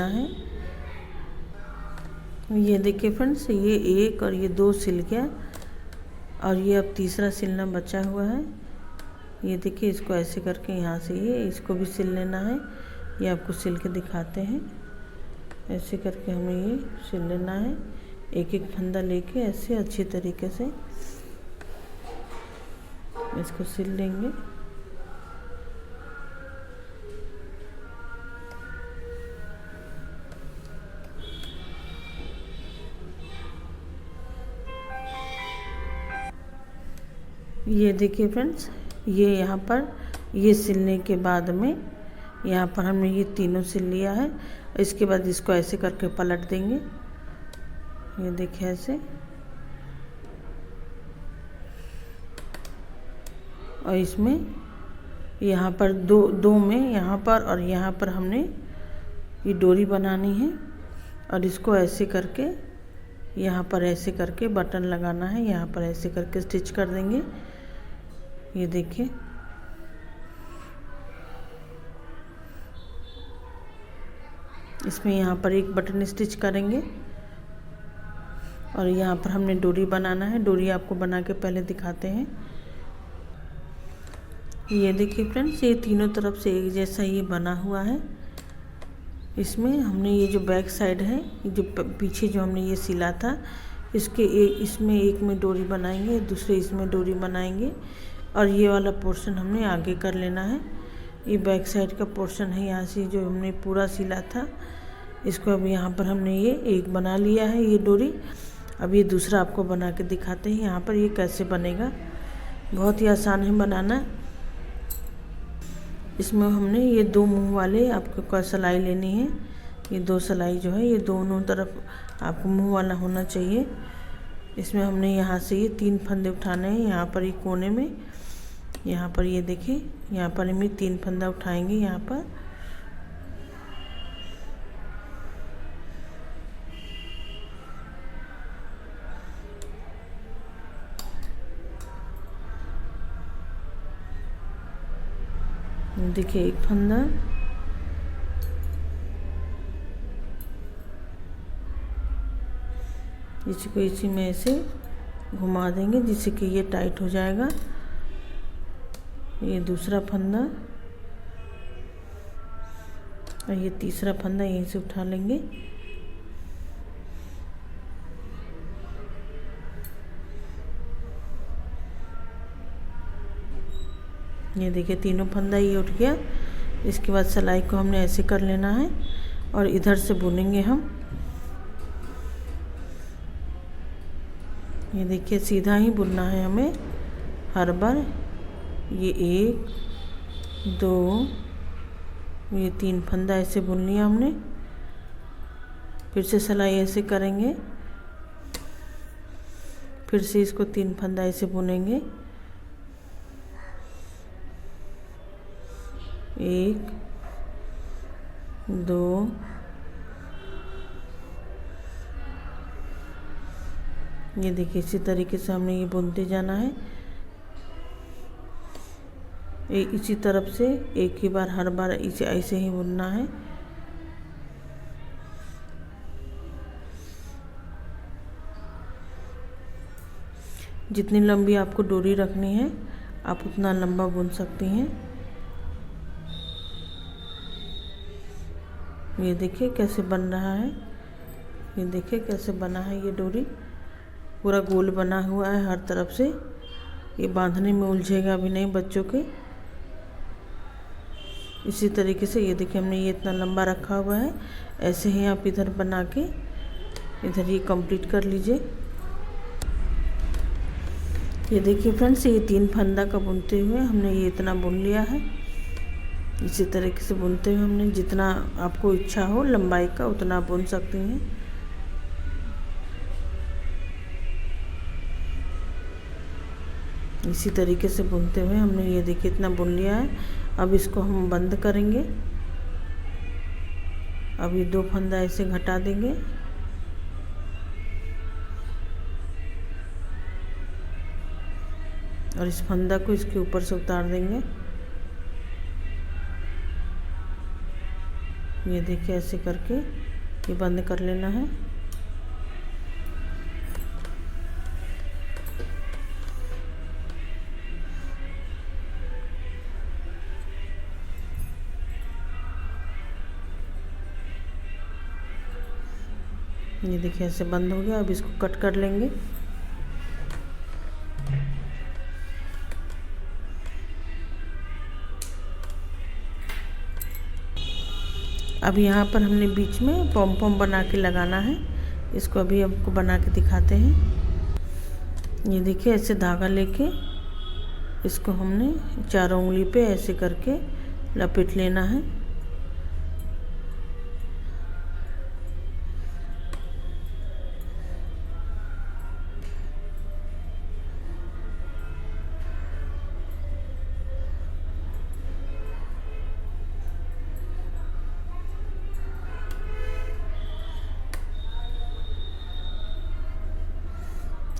लेना है। ये देखिए फ्रेंड्स, ये एक और ये दो सिल गया और ये अब तीसरा सिलना बचा हुआ है। ये देखिए, इसको ऐसे करके यहाँ से ये इसको भी सिल लेना है। ये आपको सिल के दिखाते हैं। ऐसे करके हमें ये सिल लेना है, एक एक फंदा लेके ऐसे अच्छी तरीके से इसको सिल लेंगे। ये देखिए फ्रेंड्स, ये यहाँ पर ये सिलने के बाद में यहाँ पर हमने ये तीनों सिल लिया है। इसके बाद इसको ऐसे करके पलट देंगे। ये देखिए ऐसे, और इसमें यहाँ पर दो में यहाँ पर और यहाँ पर हमने ये डोरी बनानी है और इसको ऐसे करके यहाँ पर ऐसे करके बटन लगाना है। यहाँ पर ऐसे करके स्टिच कर देंगे। ये देखिए, इसमें यहाँ पर एक बटन स्टिच करेंगे और यहाँ पर हमने डोरी बनाना है। डोरी आपको बना के पहले दिखाते हैं। ये देखिए फ्रेंड्स, ये तीनों तरफ से एक जैसा ये बना हुआ है। इसमें हमने ये जो बैक साइड है, जो पीछे जो हमने ये सिला था, इसमें एक में डोरी बनाएंगे, दूसरे इसमें डोरी बनाएंगे और ये वाला पोर्शन हमने आगे कर लेना है। ये बैक साइड का पोर्शन है, यहाँ से जो हमने पूरा सिला था, इसको अब यहाँ पर हमने ये एक बना लिया है ये डोरी। अब ये दूसरा आपको बना के दिखाते हैं यहाँ पर ये कैसे बनेगा। बहुत ही आसान है बनाना। इसमें हमने ये दो मुंह वाले आपको सिलाई लेनी है। ये दो सिलाई जो है ये दोनों तरफ आपको मुंह वाला होना चाहिए। इसमें हमने यहाँ से ये 3 फंदे उठाने हैं। यहाँ पर ये कोने में, यहाँ पर ये देखिए, यहाँ पर हम 3 फंदा उठाएंगे। यहाँ पर देखिए एक फंदा, इसको इसी में ऐसे घुमा देंगे जिससे कि ये टाइट हो जाएगा। ये दूसरा फंदा और ये तीसरा फंदा यहीं से उठा लेंगे। ये देखिए तीनों फंदा ये उठ गया। इसके बाद सिलाई को हमने ऐसे कर लेना है और इधर से बुनेंगे हम। ये देखिए सीधा ही बुनना है हमें हर बार। ये 1 2 ये 3 फंदा ऐसे बुन लिया हमने। फिर से सिलाई ऐसे करेंगे, फिर से इसको 3 फंदा ऐसे बुनेंगे। 1 2 ये देखिए इसी तरीके से हमने ये बुनते जाना है। इसी तरफ से एक ही बार हर बार इसे ऐसे ही बुनना है। जितनी लंबी आपको डोरी रखनी है आप उतना लंबा बुन सकती हैं। ये देखिए कैसे बन रहा है। ये देखिए कैसे बना है। ये डोरी पूरा गोल बना हुआ है हर तरफ से। ये बांधने में उलझेगा भी नहीं बच्चों के। इसी तरीके से ये देखिए हमने ये इतना लंबा रखा हुआ है। ऐसे ही आप इधर बना के इधर ये कंप्लीट कर लीजिए। ये देखिए फ्रेंड्स, ये 3 फंदा का बुनते हुए हमने ये इतना बुन लिया है। इसी तरीके से बुनते हुए हमने जितना आपको इच्छा हो लंबाई का उतना बुन सकती हैं। इसी तरीके से बुनते हुए हमने ये देखिए इतना बुन लिया है। अब इसको हम बंद करेंगे। अब ये 2 फंदा ऐसे घटा देंगे और इस फंदा को इसके ऊपर से उतार देंगे। ये देखिए ऐसे करके ये बंद कर लेना है। ये देखिए ऐसे बंद हो गया। अब इसको कट कर लेंगे। अब यहाँ पर हमने बीच में पॉम पॉम बना के लगाना है। इसको अभी आपको बना के दिखाते हैं। ये देखिए ऐसे धागा लेके इसको हमने चारों उंगली पे ऐसे करके लपेट लेना है।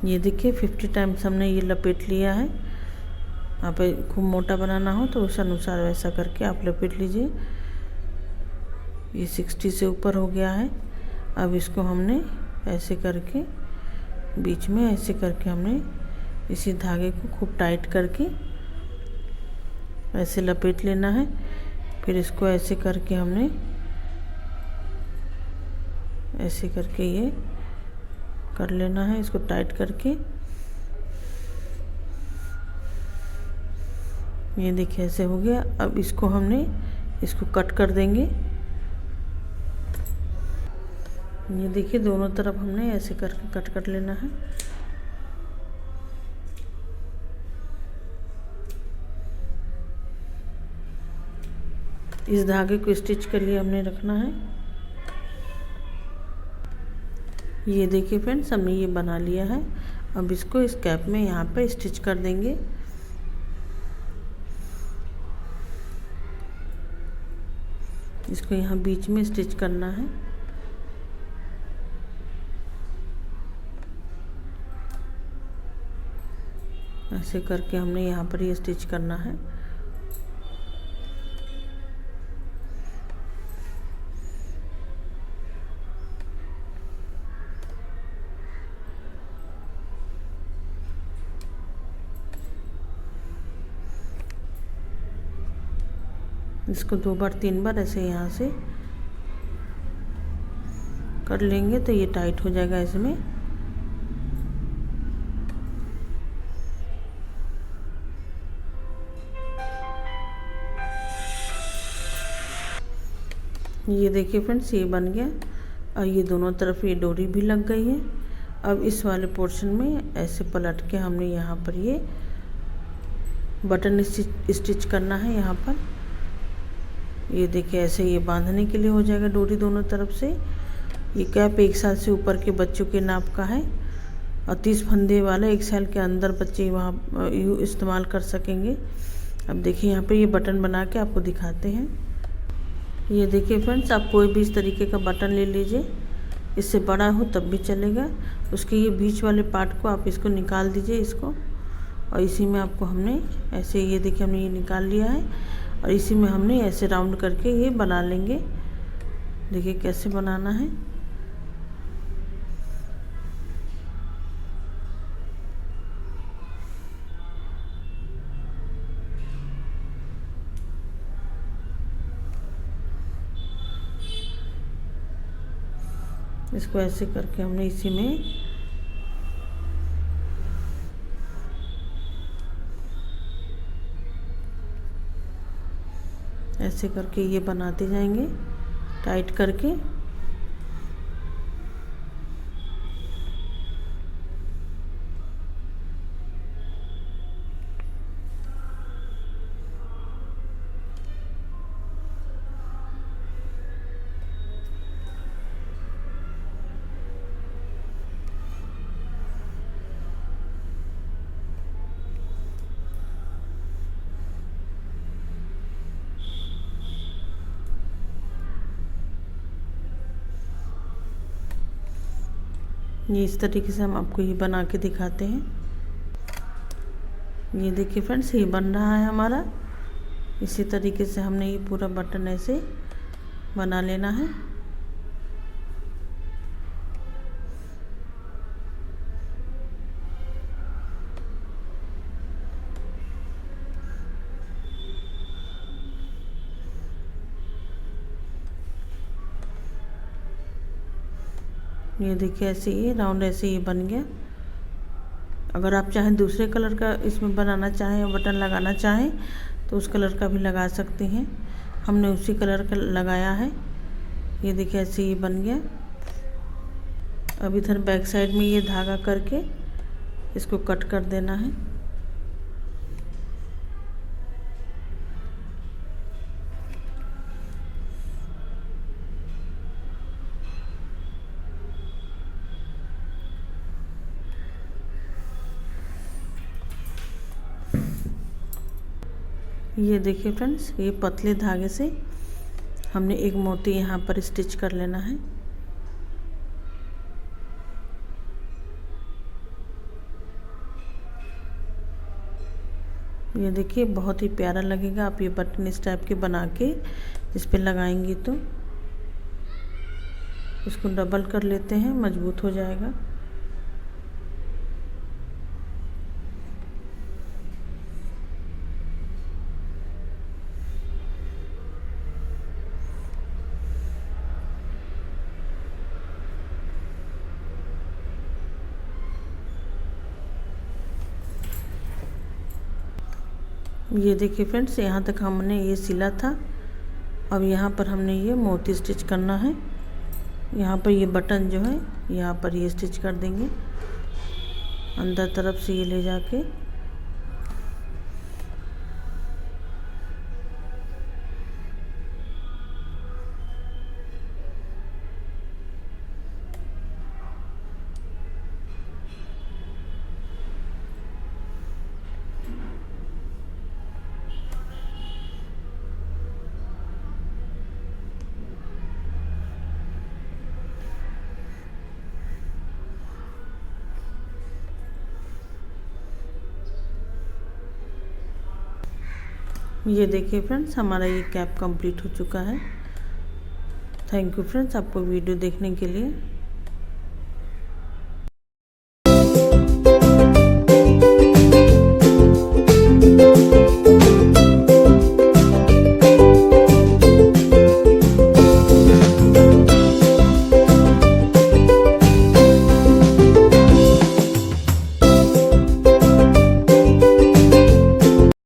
ये देखिए 50 टाइम्स हमने ये लपेट लिया है। आप खूब मोटा बनाना हो तो उस अनुसार वैसा करके आप लपेट लीजिए। ये 60 से ऊपर हो गया है। अब इसको हमने ऐसे करके बीच में ऐसे करके हमने इसी धागे को खूब टाइट करके ऐसे लपेट लेना है। फिर इसको ऐसे करके हमने ऐसे करके ये कर लेना है, इसको टाइट करके। ये देखिए ऐसे हो गया। अब इसको हमने इसको कट कर देंगे। ये देखिए दोनों तरफ हमने ऐसे करके कट कर लेना है। इस धागे को स्टिच के लिए हमने रखना है। ये देखिए फ्रेंड्स हमने ये बना लिया है। अब इसको इस कैप में यहाँ पे स्टिच कर देंगे। इसको यहाँ बीच में स्टिच करना है। ऐसे करके हमने यहाँ पर ये स्टिच करना है। इसको 2 बार 3 बार ऐसे यहाँ से कर लेंगे तो ये टाइट हो जाएगा इसमें। ये देखिए फ्रेंड्स ये बन गया। और ये दोनों तरफ ये डोरी भी लग गई है। अब इस वाले पोर्शन में ऐसे पलट के हमने यहाँ पर ये बटन स्टिच करना है। यहाँ पर ये देखिए ऐसे ये बांधने के लिए हो जाएगा डोरी दोनों तरफ से। ये कैप 1 साल से ऊपर के बच्चों के नाप का है और 30 फंदे वाला 1 साल के अंदर बच्चे वहाँ इस्तेमाल कर सकेंगे। अब देखिए यहाँ पे ये बटन बना के आपको दिखाते हैं। ये देखिए फ्रेंड्स आप कोई भी इस तरीके का बटन ले लीजिए। इससे बड़ा हो तब भी चलेगा। उसके ये बीच वाले पार्ट को आप इसको निकाल दीजिए इसको। और इसी में आपको हमने ऐसे ये देखिए हमने ये निकाल लिया है। और इसी में हमने ऐसे राउंड करके ये बना लेंगे। देखिए कैसे बनाना है। इसको ऐसे करके हमने इसी में ऐसे करके ये बनाते जाएंगे टाइट करके। ये इस तरीके से हम आपको ये बना के दिखाते हैं। ये देखिए फ्रेंड्स ये बन रहा है हमारा। इसी तरीके से हमने ये पूरा बटन ऐसे बना लेना है। ये देखिए ऐसे ही राउंड ऐसे ही बन गया। अगर आप चाहें दूसरे कलर का इसमें बनाना चाहें, बटन लगाना चाहें तो उस कलर का भी लगा सकते हैं। हमने उसी कलर का लगाया है। ये देखिए ऐसे ही बन गया। अब इधर बैक साइड में ये धागा करके इसको कट कर देना है। ये देखिए फ्रेंड्स, ये पतले धागे से हमने एक मोती यहाँ पर स्टिच कर लेना है। ये देखिए बहुत ही प्यारा लगेगा। आप ये बटन इस टाइप के बना के इस पे लगाएंगी तो इसको डबल कर लेते हैं, मजबूत हो जाएगा। ये देखिए फ्रेंड्स, यहाँ तक हमने ये सिला था। अब यहाँ पर हमने ये मोती स्टिच करना है। यहाँ पर ये बटन जो है यहाँ पर ये स्टिच कर देंगे अंदर तरफ से ये ले जाके। ये देखिए फ्रेंड्स, हमारा ये कैप कंप्लीट हो चुका है। थैंक यू फ्रेंड्स आपको वीडियो देखने के लिए।